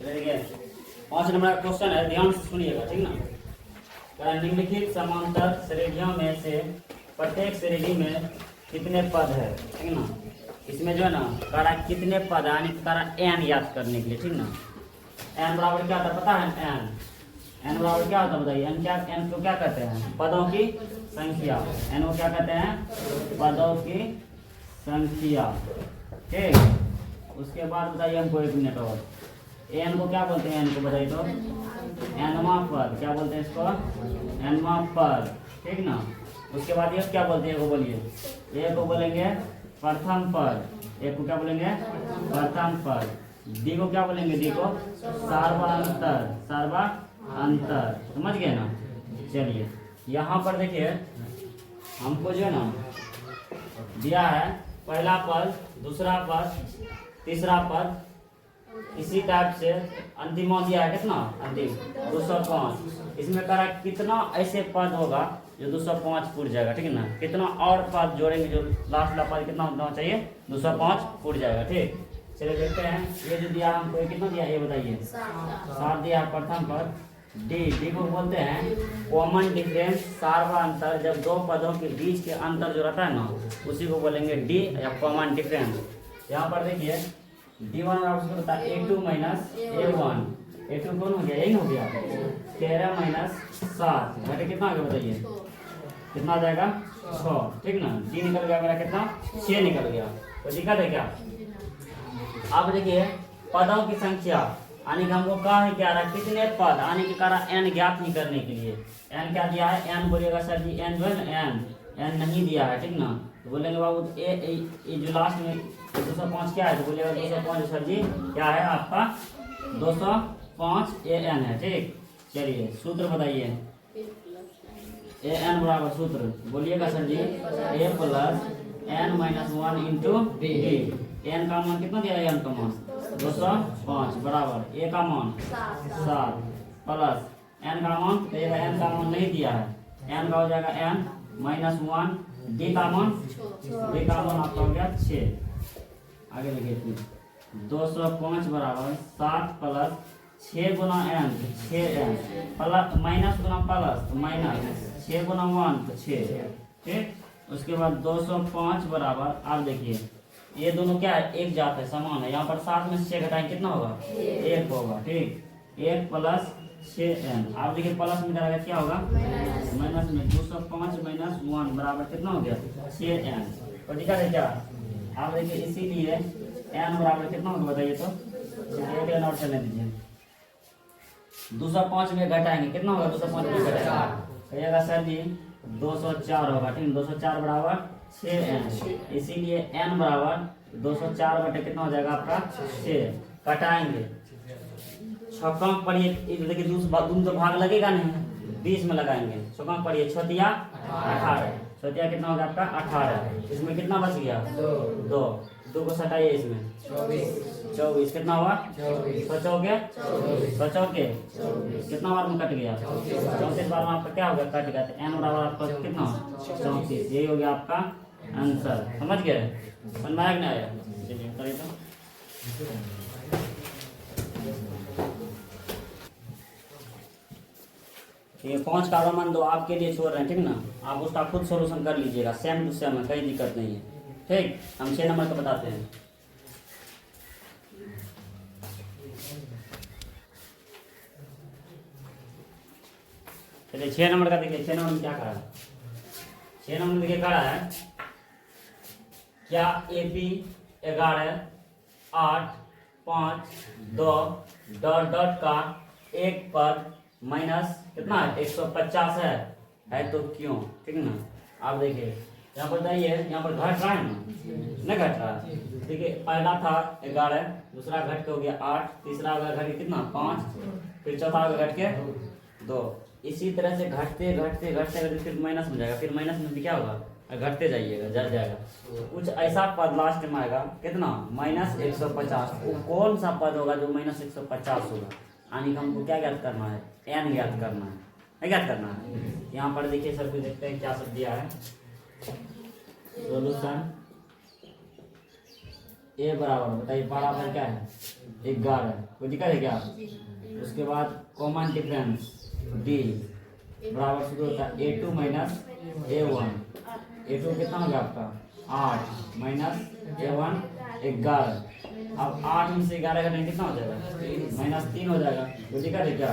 देखिए 5 नंबर का क्वेश्चन है, ध्यान से सुनिएगा, ठीक ना। निम्नलिखित समांतर श्रेणियों में से प्रत्येक श्रेणी में कितने पद है, ठीक ना। इसमें जो है ना करा कितने पद है, यानी करा एन याद करने के लिए, ठीक ना। एन बराबर क्या होता है पता है? एन बराबर क्या होता है बताइए? एन को क्या कहते हैं? पदों की संख्या। एन को क्या कहते हैं? पदों की संख्या, ठीक। उसके बाद बताइए हमको 1 मिनट और, एन को क्या बोलते हैं? एन को बताइए तो, एनवा पद। क्या बोलते हैं इसको? एनवा पद, ठीक ना। उसके बाद ये क्या बोलते हैं? को बोलिए, ए को बोलेंगे प्रथम पद। ए को क्या बोलेंगे? प्रथम पद। डी को क्या बोलेंगे? डी को सर्वांतर। सर्वांतर, समझ गए ना। चलिए यहाँ पर देखिए हमको जो है ना दिया है पहला पद, दूसरा पद, तीसरा पद, इसी टाइप से अंतिम दिया है। कितना अंतिम? 205। इसमें करा कितना ऐसे पद होगा जो 205 पूर जाएगा, ठीक है ना। कितना और पद जोड़ेंगे जो लास्ट वाला पद कितना होना चाहिए? 205 पूर जाएगा, ठीक। चलिए देखते हैं। ये जो दिया हमको ये कितना दिया, ये बताइए? 7 दिया प्रथम पद। डी को बोलते हैं कॉमन डिफरेंस, सार्वअंतर। जब दो पदों के बीच के अंतर जो रहता है ना उसी को बोलेंगे डी या कॉमन डिफरेंस। यहाँ पर देखिए D1 बराबर होता है A2 माइनस A1। A2 कौन हो गया? यही हो गया 13 माइनस 7 घटे कितना आ गया बताइए? कितना आ जाएगा? 6, ठीक ना। D निकल गया मेरा कितना? 6 निकल गया। तो दिक्कत है क्या? अब देखिए पदों की संख्या, यानी कि हमको कहा है क्या रहा कितने पद, यानी कि कहा n ज्ञात नहीं करने के लिए। n क्या दिया है? n बोलिएगा सर जी, n जो है ना n नहीं दिया है, ठीक ना। तो बोलेंगे बाबू ये जो लास्ट में 205 क्या है? तो बोलिएगा 205 सर जी क्या है आपका? 205 an है, ठीक। चलिए सूत्र बताइए। an बराबर सूत्र बोलिएगा sir ji a plus n minus 1 into D. N का मान कितना दिया है? एन का मान 205 बराबर ए का मान 7 प्लस एन का मान, तो एन का मान नहीं दिया है, एन का हो जाएगा एन माइनस 1। डी का मान आपका हो गया 6। आगे देखिए 205 बराबर 7 प्लस 6 गुना एन, 6n प्लस माइनस गुना प्लस तो माइनस 6 गुना 1 तो 6, ठीक। उसके बाद 205 बराबर, आप देखिए ये दोनों क्या है? एक जात है, समान है। यहाँ पर 7 में से 6 घटाएं कितना होगा? 1 होगा, ठीक। 1 प्लस 6n, आप देखिए प्लस में करेगा क्या होगा? माइनस में 205 माइनस 1 बराबर कितना हो गया? 6n। तो दिखा है क्या? आप देखिए इसीलिए n बराबर कितना होगा बताइए तो? एक लाइन और चलने दीजिए। 205 में घटाएंगे कितना होगा? 205 में घटाएगा कहिएगा सर जी 204 होगा, ठीक। 204 बराबर 6n, इसीलिए n बराबर 204 बटे कितना हो जाएगा आपका? 6। कटाएंगे छक्का पढ़िए, देखिए दूसरा तो भाग लगेगा नहीं, 20 में लगाएंगे। छक्का पढ़िए 6 18, 6 कितना होगा आपका? 18। इसमें कितना बच गया? 2 को सटाइए, इसमें 24 कितना हुआ? 24 कितना बार में कट गया? 34 बार में आपका क्या हो गया? कट गया। तो n बराबर आपका कितना? 34। यही हो गया आपका आंसर। समझ गए? समझ में आया कि नहीं आया? चलिए करिए तो। ये 5 का रोमन 2 आपके लिए छोड़ रहे हैं, ठीक ना। आप उसका खुद सोल्यूशन कर लीजिएगा, सेम टू सेम है, कोई दिक्कत नहीं है, ठीक। हम 6 नंबर का बताते हैं। चलिए 6 नंबर का देखिए। 6 नंबर में क्या करा है? 6 नंबर में देखिए करा है क्या? AP 11 8 5 2 डॉट डॉट का एक पद माइनस कितना है? 150 है तो क्यों, ठीक ना। आप देखिए यहाँ पर बताइए, यहाँ पर घट रहा है ना? नहीं घट रहा। देखिए पहला था 11, दूसरा घट के हो गया 8, तीसरा अगर घट के कितना? 5, फिर चौथा अगर घट के 2। इसी तरह से घटते घटते घटते घटते फिर माइनस में जाएगा, फिर माइनस में भी क्या होगा? घटते जाइएगा, जल जाएगा। कुछ ऐसा पद लास्ट में आएगा कितना? माइनस 150। वो कौन सा पद होगा जो माइनस 150 होगा? यानी कि हमको क्या ज्ञात करना है? n ज्ञात करना है, ज्ञात करना है। यहाँ पर देखिए सर को देखते हैं क्या सब दिया है। सोल्यूशन ए बराबर बताइए बराबर क्या है 11, कोई दिक्कत है क्या? उसके बाद कॉमन डिफरेंस डी बराबर शुरू होता है A2 माइनस A1। A2 कितना हो गया आपका 8 माइनस A1 11। अब 8 में से 11 का कितना हो जाएगा -3 हो जाएगा, कोई दिक्कत है क्या?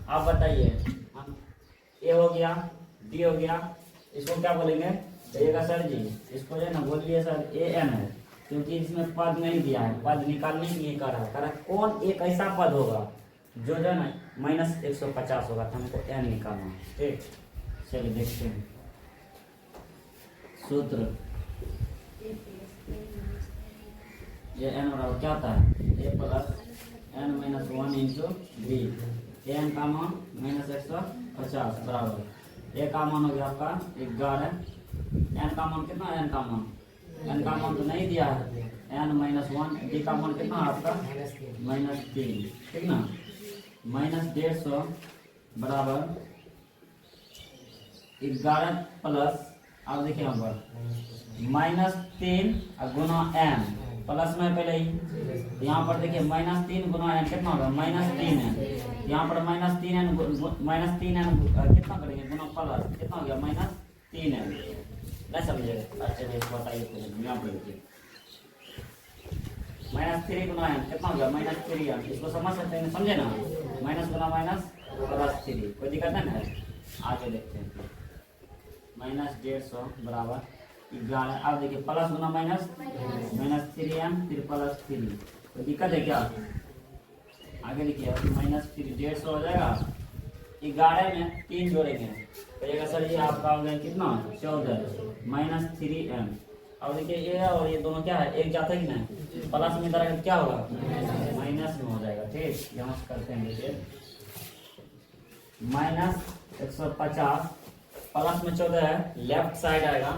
आप बताइए ए हो गया डी हो गया, इसको क्या बोलेंगे? कहिएगा सर जी इसको जो है ना बोलिए सर AN है, क्योंकि इसमें पद नहीं दिया है, पद निकालने के लिए कर रहा है कौन एक ऐसा पद होगा जो है ना -150 होगा, तो हमको n निकालना है। ठीक, चलिए देखते हैं सूत्र। ये n बराबर क्या होता है a plus n minus 1 into B. n का मान -150 बराबर a का मान हो गया आपका 11, n का मान कितना है? n का मान तो नहीं दिया है, n माइनस 1, d का मान कितना है आपका -3, ठीक ना। -150 बराबर 11 प्लस, अब देखिए यहाँ पर -3 गुना n प्लस में पहले ही यहाँ पर देखिए -3 गुना n कितना होगा -3 है, यहाँ पर -3n कितना करेंगे गुना प्लस कितना हो गया -3n, नहीं समझे? अच्छा बताइए यहाँ पर देखिए -3 गुना n कितना हो गया -3n, इसको समझ सकते हैं समझे ना, माइनस गुना माइनस +3, कोई दिक्कत है ना। आगे देखते हैं -150 बराबर 11, अब देखिए प्लस गुना माइनस -3n फिर +3, कोई दिक्कत है क्या? आगे देखिए -3 150 हो जाएगा, 11 में 3 जोड़ेंगे तो सर ये आपका हो गया कितना 14 -3n। अब देखिए ये और ये दोनों क्या है एक जाता है कि नहीं, प्लस में तरह क्या होगा माइनस में हो जाएगा। ठीक, यहाँ से करते हैं देखिए -150 प्लस में 14 है, लेफ्ट साइड आएगा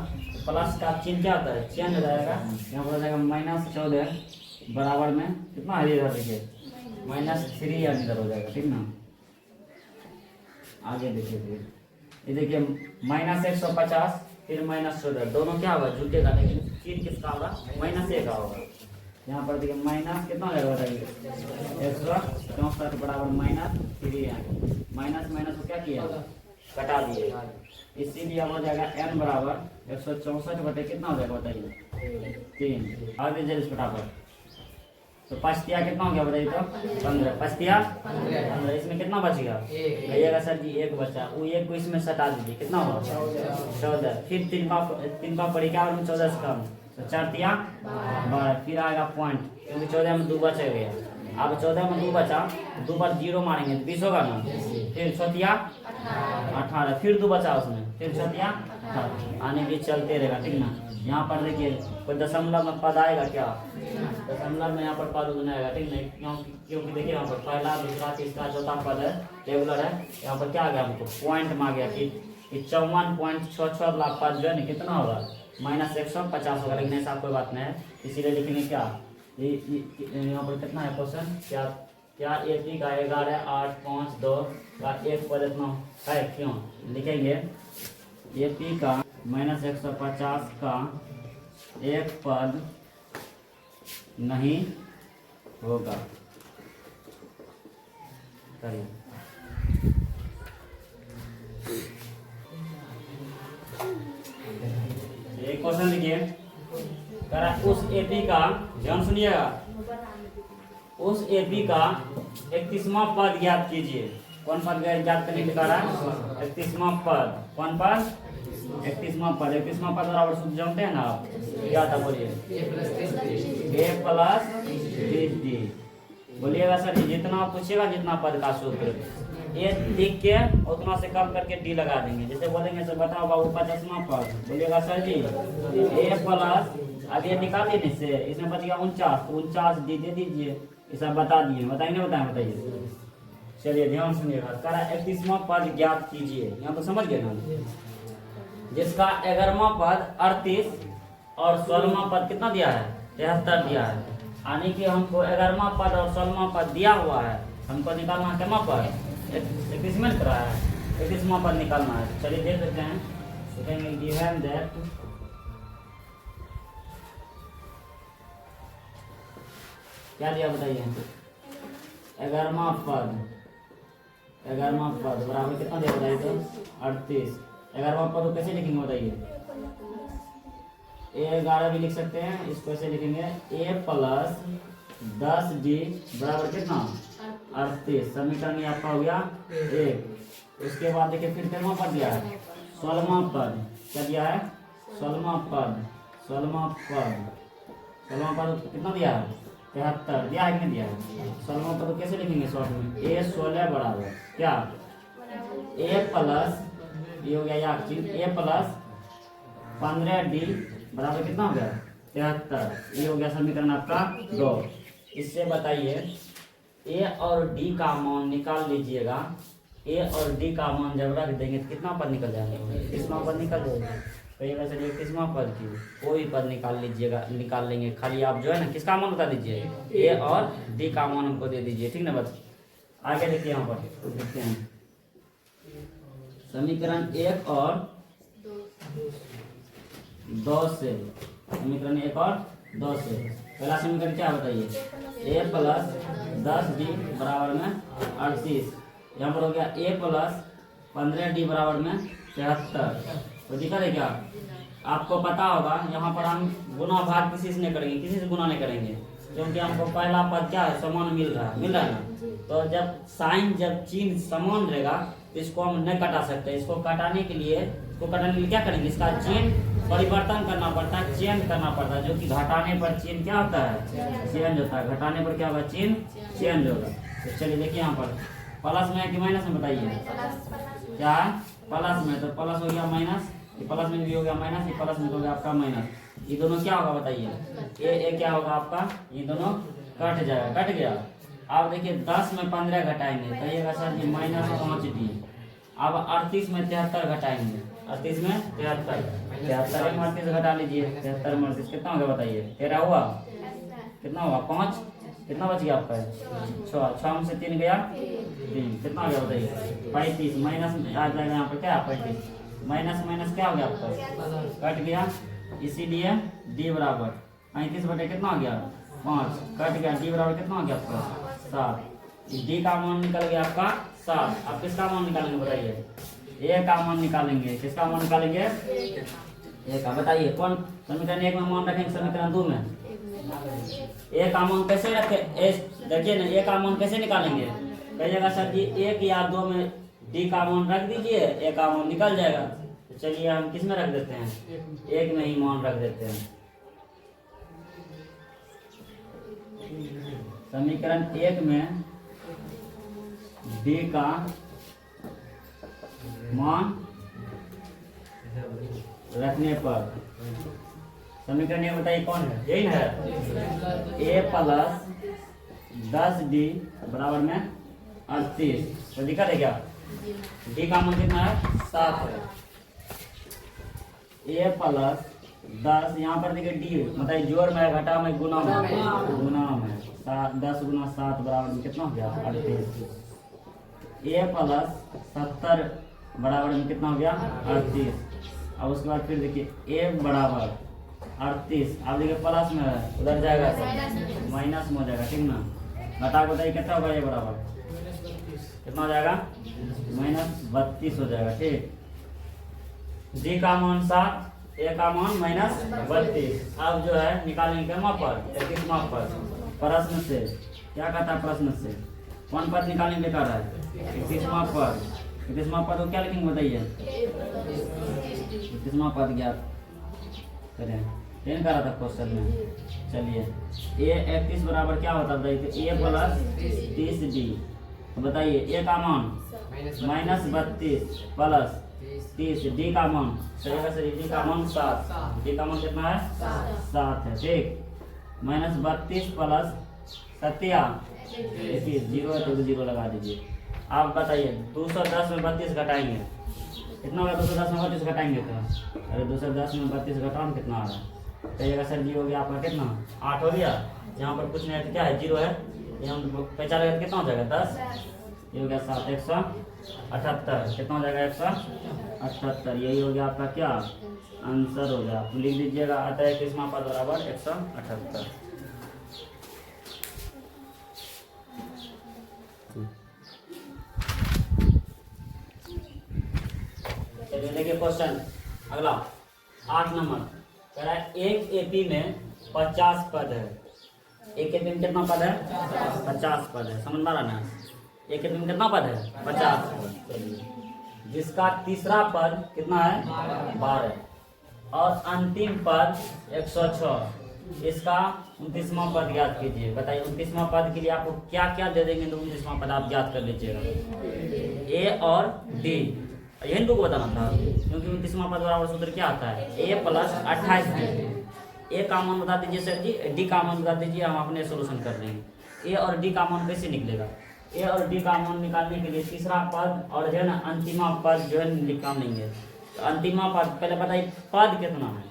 प्लस का चिन्ह क्या होता है चेंज हो जाएगा, यहाँ पर हो जाएगा -14 बराबर में कितना है इधर देखिए -3n इधर हो जाएगा, ठीक ना। आगे देखिए फिर ये देखिए -150 फिर -14 दोनों क्या होगा झुकेगा, लेकिन चिन्ह किसका होगा -1 का होगा। यहाँ पर देखिए माइनस कितना हो जाएगा बताइए 164 बराबर -3n, माइनस को क्या किया कटा दिए, इसीलिए हो जाएगा n बराबर 164 बटे कितना हो जाएगा बताइए 3। आगे जल्दी फटाफट, तो 5 तिया कितना हो गया बताइए तो 15, 5 तिया 15, इसमें कितना बचेगा कहिएगा सर जी 1 बचा, वो 1 को इसमें सटा दीजिए कितना होगा 14, फिर 3 का पड़ी क्या 14 से कम तो 4 तिया 12, फिर आएगा पॉइंट क्योंकि 14 में 2 बचा गया, अब 14 में 2 बचा 2 पर 0 मारेंगे तो 20 होगा ना, फिर 6 तिया 18, फिर 2 बचा उसमें फिर 6 तिया 18, आने भी चलते रहेगा, ठीक ना। यहाँ पर देखिए कोई दशमलव में पद आएगा क्या, दशमलव में यहाँ पर पद नहीं आएगा, ठीक नहीं, क्योंकि देखिए यहाँ पर पहला दूसरा तीसरा चौथा पद है रेगुलर है, यहाँ पर क्या आ गया हमको पॉइंट में आ गया कि 54.66 वाला पद जो है ना कितना होगा -150 होगा, लेकिन ऐसा कोई बात नहीं है, इसीलिए लिखेंगे क्या यहाँ पर कितना है क्वेश्चन क्या AP का 11 8 5 2 का एक पद इतना है, क्यों लिखेंगे AP का -150 का एक पद नहीं होगा, करिए एक क्वेश्चन लिखिए करा उस AP का ध्यान सुनिएगा, उस AP का 31वां पद ज्ञात कीजिए। कौन पद ज्ञात करने के कारण 31वां पद, कौन पद 31वां पद, 31वां पद बराबर सूत्र जानते हैं ना आप, क्या था बोलिए a प्लस d, बोलिएगा सर जितना पूछेगा जितना पद का सूत्र ए लिख के उतना से कम करके डी लगा देंगे, जैसे बोलेंगे सर बताओ बाबू 50वां पद, बोलिएगा सर जी a प्लस, अब ये निकाल देने से इसमें बच गया 49, तो 49 डी दे दीजिए, ये सब बता दिए, बताइए नहीं बताइए। चलिए ध्यान सुनिएगा, करा 31वां पद ज्ञात कीजिए, यहाँ तो समझ गए ना, जिसका 11वां पद 38 और 16वां पद कितना दिया है 73 दिया है, यानी कि हमको 11वां पद और 16वां पद दिया हुआ है, हमको निकालना है कितना पद 31 में करा है 31वां पद निकालना है। चलिए देख लेते हैं, गिवन दैट क्या दिया बताइए? 11वां पद, 11वां पद बराबर कितना दिया बताइए तो 38। 11वां पद को कैसे लिखेंगे बताइए? A11 भी लिख सकते हैं, इसको ऐसे लिखेंगे A प्लस 10D बराबर कितना 38। समीकरण ये आपका हो गया 1। उसके बाद देखिए फिर 13वां पद दिया है 16वां पद, क्या दिया है 16वां पद, 16वां पद, 16वां पद कितना दिया है 73 दिया है कि नहीं दिया है? 16वां पद कैसे लिखेंगे शॉर्ट में? A16 बराबर क्या A प्लस ये हो गया या चीज A प्लस 15D बराबर कितना हो गया 73। ये हो गया समीकरण आपका 2। इससे बताइए ए और डी का मान निकाल लीजिएगा। ए और डी का मान जब रख देंगे तो कितना पद निकल जाएगा? 31वां पद निकल जाएगा। कहिएगा सर 31वां पद की कोई पद निकाल लीजिएगा, निकाल लेंगे। खाली आप जो है ना किसका मान बता दीजिए, ए और डी का मान हमको दे दीजिए, ठीक ना। बस आगे देखिए यहाँ पर देखते हैं समीकरण 1 और 2 से, समीकरण 1 और 2 से पहला समीकरण क्या बताइए? a प्लस 10D बराबर में 38। यहाँ पर हो गया a प्लस 15D बराबर में 73। तो दिखा दे क्या? आपको पता होगा यहाँ पर हम गुना भाग किसी से नहीं करेंगे, किसी से गुना नहीं करेंगे, क्योंकि हमको पहला पद क्या है समान मिल रहा है ना। तो जब साइन जब चिन्ह समान रहेगा तो इसको हम नहीं कटा सकते। इसको कटाने के लिए क्या करेंगे? इसका चिन्ह परिवर्तन करना पड़ता है, चेंज करना पड़ता है, जो कि घटाने पर चिन्ह क्या होता है चेंज होता है, घटाने पर क्या होगा चिन्ह चेंज होगा। तो चलिए देखिए यहाँ पर प्लस में है कि माइनस में बताइए? क्या है प्लस में, तो प्लस हो गया माइनस, ये प्लस में भी हो गया माइनस, ये प्लस में हो गया आपका माइनस। ये दोनों क्या होगा बताइए? ए क्या होगा आपका? ये दोनों कट जाएगा, कट गया। अब देखिए 10 में 15 घटाएंगे, कहिएगा सर जी -5D। अब 38 में 73 घटाएंगे, 38 में 73, 73 में 38 घटा लीजिए, 73 में 38 कितना हो गया बताइए? 13 हुआ, कितना हुआ 5, कितना बच गया आपका? 6 में से 3 गया 3, कितना हो गया बताइए? 35 माइनस आ जाएगा यहाँ पर क्या 35, माइनस माइनस क्या हो गया आपका? कट गया। इसीलिए डी बराबर 35 बटे कितना हो गया 5, कट गया। डी बराबर कितना हो गया आपका 7। डी का मान निकल गया आपका 7। आप किसका मान निकालेंगे बताइए? ए का मान निकालेंगे। किसका मान निकालेंगे? ए का। बताइए कौन समीकरण 1 में मान रखेंगे, समीकरण 2 में? ए का मान कैसे रखे? देखिए ना ए का मान कैसे निकालेंगे? कहिएगा सर जी 1 या 2 में डी का मान रख दीजिए, ए का मान निकल जाएगा। तो चलिए हम किस में रख देते हैं? 1 में ही मान रख देते हैं। समीकरण 1 में डी का मान रखने पर समीकरण ये बताइए कौन है? यही है ए प्लस 10D बराबर में 38। तो दिखा दे क्या? डी का मान कितना है 7 है। ए प्लस 10, यहाँ पर देखिए डी मतलब जोड़ में घटा में गुना में, गुना में 10 गुना 7 बराबर में कितना हो गया 38। ए प्लस 70 बराबर में कितना हो गया 38। अब उसके बाद फिर देखिए ए बराबर 38, अब देखिए प्लस में है उधर जाएगा माइनस में हो जाएगा, ठीक ना। घटा बताइए कितना होगा? ए बराबर कितना हो जाएगा? -32 हो जाएगा, ठीक। डी का मान 7, ए का मान -32। अब जो है निकालेंगे क्या पर? 31वां पद। प्रश्न से क्या कहता है? प्रश्न से कौन पद निकालने बेकार है? 31वां पद। 31वां पद को क्या लिखेंगे बताइए? 31वां पद ज्ञात करें, टेन करा था क्वेश्चन में। चलिए ए 31 बराबर क्या होता है बताइए? ए प्लस 30D। तो बताइए ए का मान -32 प्लस 30, डी का मान डी का मान 7, डी का मान कितना है 7 है, ठीक। -32 प्लस 31, 0 है तो 0 लगा दीजिए। आप बताइए 210 में 32 घटाएंगे कितना होगा? 210 में 32 घटाएंगे तो अरे 210 में 32 घटाओ कितना आ रहा है? कहिएगा सर जी हो गया आपका कितना 8 हो गया। यहाँ पर कुछ नहीं है तो क्या है 0 है, यहाँ पहचान लगा कितना हो जाएगा 10, ये हो गया 7, 178 कितना हो जाएगा 178। यही हो गया आपका क्या आंसर हो गया। आप लिख दीजिएगा अतः 31वां पद बराबर 178। चलिए देखिए क्वेश्चन अगला 8 नंबर कह रहा है एक एपी में 50 पद है। एक एपी में कितना पद है? 50 पद है। समझ में आ रहा ना? एक एपी में कितना पद है? 50 पद। चलिए जिसका तीसरा पद कितना है? 12 और अंतिम पद 106। इसका 29वां पद ज्ञात कीजिए। बताइए 29वां पद के लिए आपको क्या क्या दे देंगे तो 29वां पद आप ज्ञात कर लीजिएगा। ए और डी यही तो बताना था, क्योंकि 29वां पद बराबर सूत्र क्या आता है? ए प्लस 28 ए का मान बता दीजिए सर जी, डी का मान बता दीजिए, हम अपने सोल्यूशन कर लेंगे। ए और डी का मान कैसे निकलेगा? ए और डी का मान निकालने के लिए तीसरा पद और जो है ना अंतिमा पद जो है निकाल लेंगे। तो अंतिमा पद पहले बताइए पद कितना है।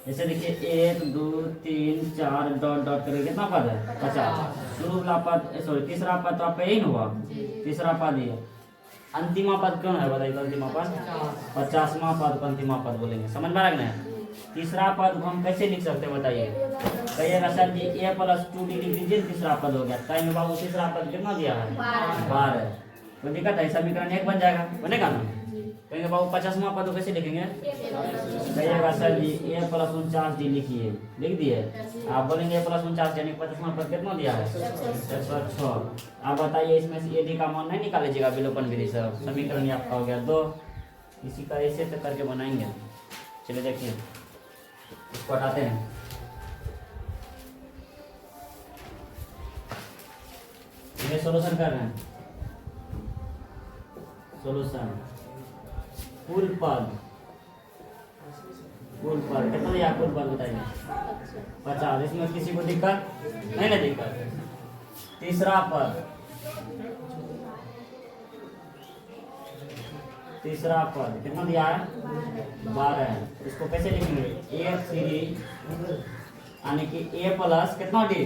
जैसे देखिए 1 2 3 4 डॉट डॉट करके कितना पद है? 50। शुरू वाला पद सॉरी तीसरा पद तो आपका यही हुआ, तीसरा पद ये। अंतिमा पद कौन है बताइए? अंतिमा पद 50वां पद को अंतिमा पद बोलेंगे। समझ में आ रहा है? तीसरा पद को हम कैसे लिख सकते हैं बताइए? कहिएगा सर जी ए प्लस 2डी लिख दीजिए, तीसरा पद हो गया। टाइम बाबू तीसरा पद कितना दिया है? 12। कोई दिक्कत है? समीकरण 1 बन जाएगा, बनेगा ना? कहेंगे बाबू 50वां पद को कैसे लिखेंगे? कहिएगा सर जी ए प्लस 49डी लिखिए, लिख दिए। आप बोलेंगे ए प्लस 49 यानी 50वां पद कितना दिया है? 106। आप बताइए इसमें से ए डी का मान नहीं निकालीजिएगा विलोपन विधि से। समीकरण आपका हो गया 2। इसी का ऐसे तो करके बनाएंगे। चलिए देखिए इसको हटाते हैं। ये सॉल्यूशन कर रहे हैं। सॉल्यूशन कुल पद कितना दिया? कुल पद बताइए 50। इसमें किसी को दिक्कत नहीं ना? दिक्कत। तीसरा पद कितना दिया है? 12 है। इसको कैसे लिखेंगे? A3 यानी कि A प्लस कितना डी?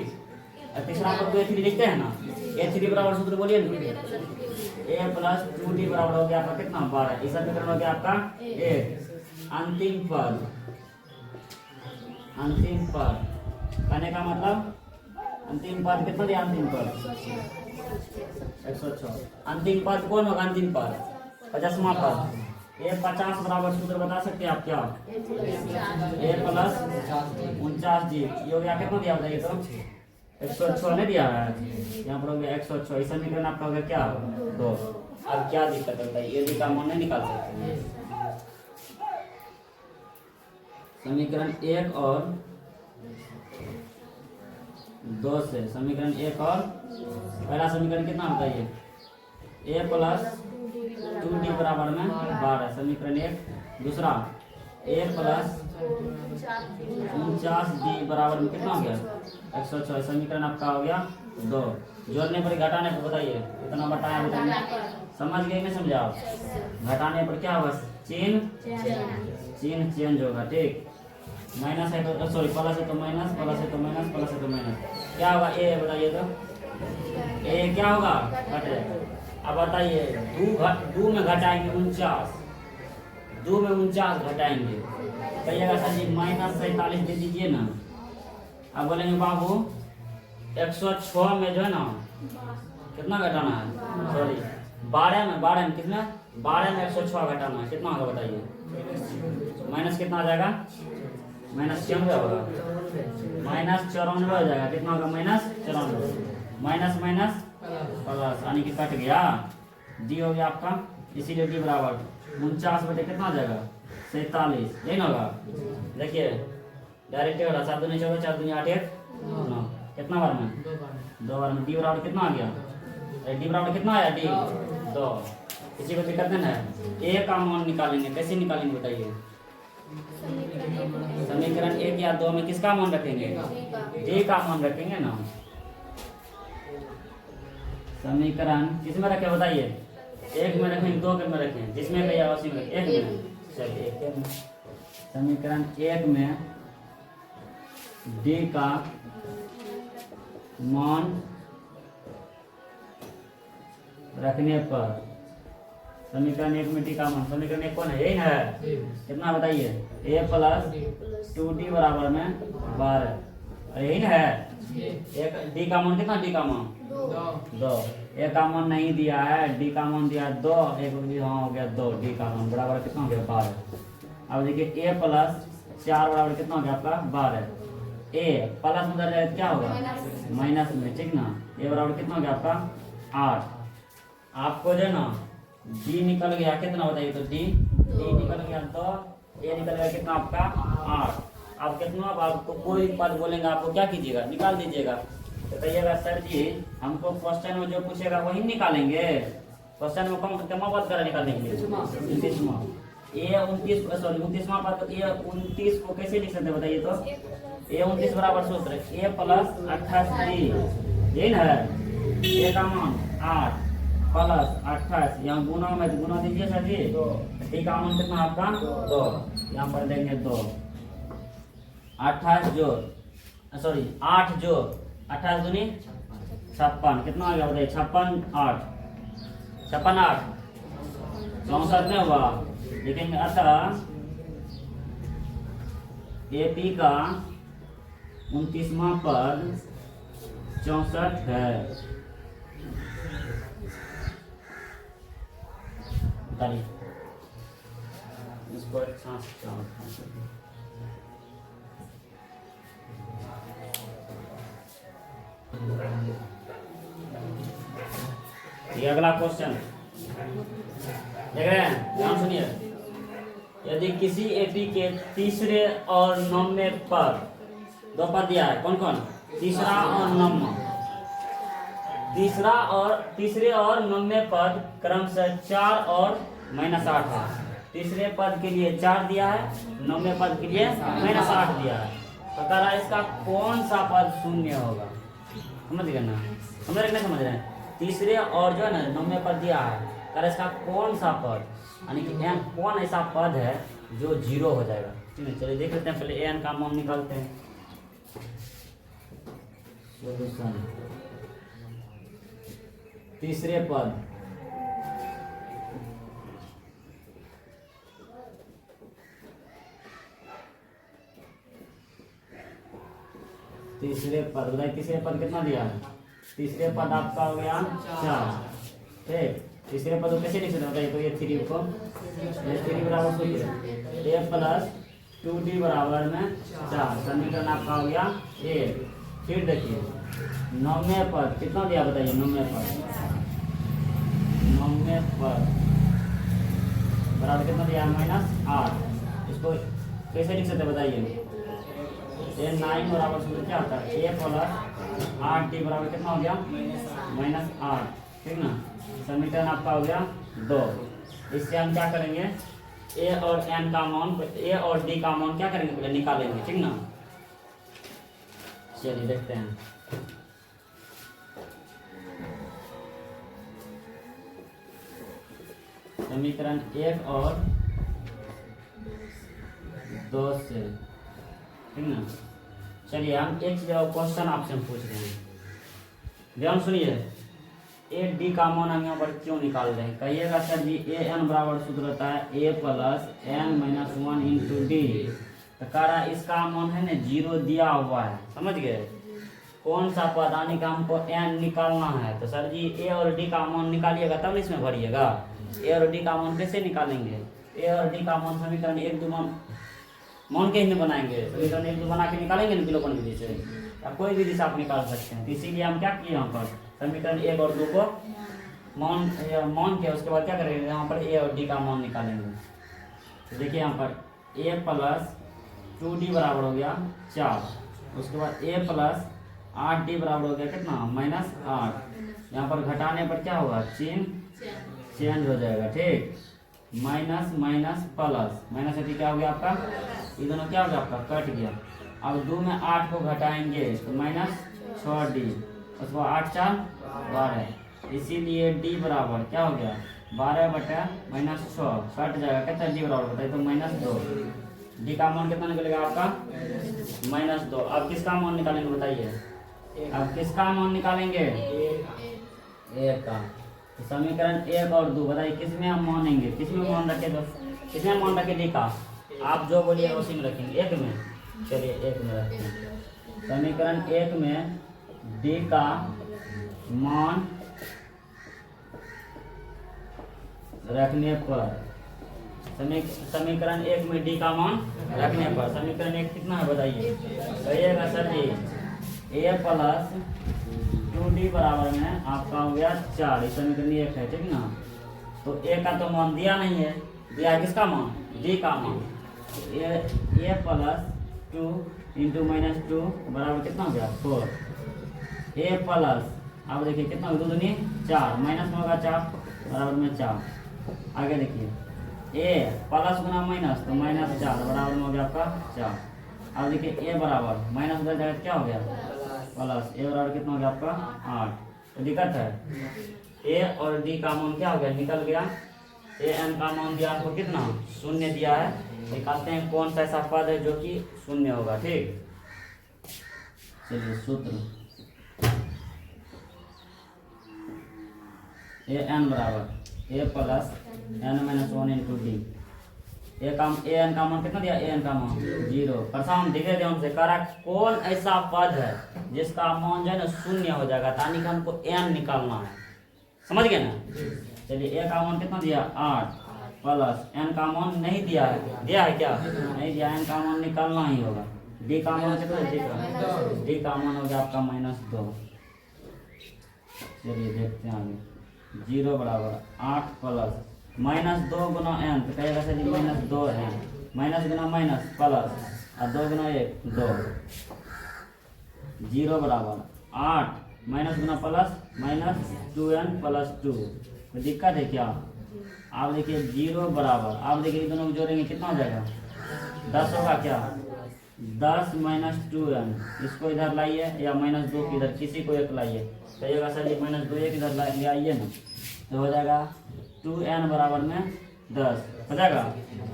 तीसरा पद को A3 लिखते हैं ना? A3 बराबर सूत्र बोलिए ना। A प्लस 2D बराबर हो गया आपका कितना? 12। इस समीकरण हो गया आपका 1। अंतिम पद कहने का मतलब अंतिम पद कितना दिया? अंतिम पद 106। अंतिम पद कौन होगा? अंतिम पद 50वां पद। ए 50 बराबर सूत्र बता सकते हैं आप क्या? ए प्लस 49 जी। ये हो गया कितना दिया बताइए तो? 106 नहीं दिया है, यहाँ पर हो गया 106। इस समीकरण आपका हो गया क्या? 2। अब क्या दिक्कत है बताइए? ए डी का मान नहीं निकाल सकते। समीकरण 1 और 2 से समीकरण 1 और पहला समीकरण कितना बताइए? ए प्लस 2डी बराबर में 12। समीकरण 1। दूसरा ए प्लस 49डी बराबर में कितना हो गया? 106। समीकरण आपका हो गया 2। जोड़ने पर घटाने पर बताइए कितना बताया? बताइए समझ गए नहीं समझा? घटाने पर क्या होगा? चिन्ह चेंज होगा। ठीक, माइनस है तो सॉरी प्लस है तो माइनस, प्लस है तो माइनस, प्लस है तो माइनस। क्या होगा? ए बताइए तो ए क्या होगा? घट जाएगा। अब बताइए 2 में घटाएंगे 49, 2 में 49 घटाएंगे। कहिएगा सर जी माइनस 47 दे दीजिए ना। अब बोलेंगे बाबू 106 में जो है ना कितना घटाना है? सॉरी 12 में कितना? 12 में 106 घटाना है। कितना होगा बताइए? माइनस कितना आ जाएगा? माइनस 94 होगा। माइनस 94 हो जाएगा। कितना होगा? माइनस 94। माइनस माइनस प्लस यानी कि कट गया। डी हो गया आपका, इसीलिए डी बराबर 49 बटे कितना आ जाएगा? 47। यही ना होगा? देखिए डायरेक्ट हो रहा। 7 दूनी 14, 4 दूनी 8, 1 9। कितना बार में? 2 बार में। डी बराबर कितना आ गया? डी बराबर कितना आया? डी 2। किसी को दिक्कत नहीं है? ए का मान निकालेंगे। कैसे निकालेंगे बताइए? समीकरण 1 या 2 में किसका मान रखेंगे? डी का मान रखेंगे ना। समीकरण किस में रखे बताइए? 1 में रखेंगे, 2 में रखें, जिसमें भैया उसी में 1 में। चलिए 1 में समीकरण 1 में डी का मान रखने पर समीकरण 1 में डी का मान, समीकरण 1 कौन है? यही है। कितना बताइए? ए प्लस 2डी बराबर में 12। यही है। एक डी का मान कितना, डी का मान 2, ए का मान नहीं दिया है, डी का मान दिया 2, एक हाँ हो गया 2, डी का मान बराबर कितना हो गया 12। अब देखिए ए प्लस 4 बराबर कितना हो गया आपका 12, ए प्लस में जाए क्या होगा माइनस में, ठीक ना। ए बराबर कितना हो गया आपका 8। आपको जो है ना डी निकल गया कितना बताइए, तो डी निकल गया 2, ए निकल गया कितना आपका 8। आप कितना, अब आपको कोई पद बोलेंगे आपको क्या कीजिएगा, निकाल दीजिएगा। तो कहिएगा सर जी हमको क्वेश्चन में जो पूछेगा वही निकालेंगे, क्वेश्चन में कम पद कर निकालेंगे 29वां, ए 29वां पद, ए 29 को कैसे लिख सकते बताइए, तो ए 29 बराबर सूत्र ए प्लस 28 यही ना है, ए का मान 8 प्लस 28, यहाँ गुना में गुना दीजिए सर जी, डी का मान कितना आपका 2, यहाँ पर देंगे 2, 28 जोड़ सॉरी 8 जोड़ 28 दूनी 56, कितना हो गया बताइए 56 8 64 में हुआ। लेकिन अतः एपी का 29वां पद 64 है। बताइए इसको एक सांस ये अगला क्वेश्चन देख रहे हैं, ध्यान सुनिए। यदि किसी एपी के तीसरे और नौवें पद, 2 पद दिया है, कौन कौन, तीसरा और नौवां, तीसरे और नौवें पद क्रमशः 4 और -8 है। तीसरे पद के लिए 4 दिया है, नौवें पद के लिए -8 दिया है। तो कह रहा है इसका कौन सा पद शून्य होगा, समझ गए ना, समझ रहे नहीं समझ रहे हैं। तीसरे और जो है ना नौवें पद दिया है, कर इसका कौन सा पद, यानी कि एन कौन ऐसा पद है जो 0 हो जाएगा, ठीक है। चलिए देख लेते हैं, पहले एन का मान निकालते हैं। सॉल्यूशन तीसरे पद बताइए, तीसरे पद कितना दिया है, तीसरे पद आपका हो गया 4, ठीक। तीसरे पद को कैसे लिख सकते बताइए, तो ये 3 को 3 बराबर सूत्र ए प्लस 2d बराबर में 4, समीकरण आपका हो गया 1। फिर देखिए नौवें पद कितना दिया बताइए, नौवें पद बराबर कितना दिया -8। इसको कैसे लिख सकते बताइए, ए 9 बराबर सूत्र क्या होता है, ए प्लस 8d बराबर कितना हो गया -8, ठीक ना। समीकरण आपका हो गया 2। इससे हम क्या करेंगे, ए और एन का मान, ए और डी का मान क्या करेंगे पहले निकालेंगे, ठीक ना। चलिए देखते हैं। समीकरण 1 और 2 से, ठीक ना। चलिए हम एक क्वेश्चन आपसे हम पूछ रहे हैं, ध्यान सुनिए। ए डी का मान हम यहाँ पर क्यों निकाल रहे हैं, कहिएगा सर जी ए एन बराबर सूत्र होता है A plus N minus 1 into D. तो कह रहा है इसका मान है ना 0 दिया हुआ है, समझ गए। कौन सा पद आने का हमको एन निकालना है, तो सर जी ए और डी का मान निकालिएगा तब इसमें भरिएगा। ए और डी का मान कैसे निकालेंगे, ए और डी का मान समीकरण 1 2 मान के ही बनाएंगे, समीकरण 1 2 बना के निकालेंगे ना विलोपन विधि से, या कोई भी दिशा आप निकाल सकते हैं। तो इसीलिए हम क्या किए यहाँ पर समीकरण 1 और 2 को मान के उसके बाद क्या करेंगे, यहाँ पर ए और डी का मान निकालेंगे। तो देखिए यहाँ पर ए प्लस 2d बराबर हो गया 4, उसके बाद ए प्लस 8d बराबर हो गया कितना -8। यहाँ पर घटाने पर क्या होगा, चिन्ह चेंज हो जाएगा, ठीक। माइनस माइनस प्लस, माइनस अभी क्या हो गया आपका, ये दोनों क्या हो गया आपका कट गया। अब 2 में 8 को घटाएंगे तो -6d, उसके बाद 8 4 12, इसीलिए d बराबर क्या हो गया 12/-6 कट जाएगा, कितना d बराबर बताइए, तो -2। d का मान कितना निकलेगा आपका -2। अब किसका मान निकालेंगे बताइए, अब किसका मान निकालेंगे, ए का। तो समीकरण 1 और 2 बताइए किसमें हम मानेंगे, किसमें मान रखे, तो किसमें मान रखे डी का, आप जो बोलिए उसी में रखेंगे, 1 में। चलिए 1 में रखते हैं। समीकरण 1 में डी का मान रखने पर, समीकरण 1 में डी का मान रखने पर, समीकरण 1 कितना है बताइए? कहिएगा sir ji a plus 2d बराबर में आपका हो गया 4, समीकरण 1 है, ठीक ना। तो a का तो मान दिया नहीं है, दिया है किसका मान? d का मान। a प्लस 2 इंटू माइनस 2 बराबर कितना हो गया? 4। a प्लस, अब देखिए कितना हो, 2 दूनी 4, माइनस में होगा 4 बराबर में 4। आगे देखिए a प्लस गुना माइनस, तो माइनस 4 बराबर में हो गया आपका 4। अब देखिए a बराबर माइनस उधर जगह क्या हो गया? प्लस। a बराबर कितना हो गया आपका? 8। तो दिक्कत है, a और d का मान क्या हो गया? निकल गया। a n का मान दिया आपको कितना? 0 दिया है। निकालते हैं कौन सा ऐसा पद है जो कि 0 होगा, ठीक। चलिए सूत्र a n बराबर a plus n minus 1 into D. A N का मान कितना दिया? ए एन का मान 0। प्रश्न देखे थे हमसे, कह रहा कौन ऐसा पद है जिसका मान जो है ना 0 हो जाएगा, यानी कि हमको एन निकालना है। समझ गए ना? चलिए ए का मान कितना दिया? 8 प्लस एन का मान नहीं दिया है, दिया है क्या? नहीं दिया। एन का मान निकालना ही होगा। डी का मान कितना है? डी का मान हो गया आपका -2। चलिए देखते हैं आगे। 0 बराबर 8 प्लस -2 गुना n, तो कहेगा सर -2 n, माइनस गुना माइनस प्लस और 2 गुना 1 2। 0 बराबर 8 माइनस गुना प्लस -2n प्लस 2। तो दिक्कत है क्या? आप देखिए 0 बराबर, आप देखिए दोनों को जोड़ेंगे कितना हो जाएगा? 10 होगा क्या? 10 माइनस 2n, इसको इधर लाइए या -2 की इधर, किसी को एक लाइए। कहिएगा सर जी -2 एक इधर ले आइए ना, तो हो जाएगा 2n बराबर में 10 हो जाएगा।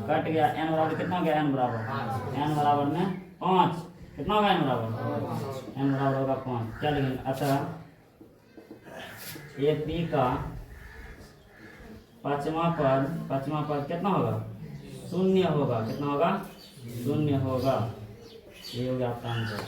कट गया। n बराबर कितना हो गया? n बराबर में 5। कितना होगा n बराबर? n बराबर होगा 5। क्या लिखेंगे? अतः ए पी का पांचवा पद कितना होगा? 0 होगा। कितना होगा? 0 होगा। ये हो गया आपका आंसर।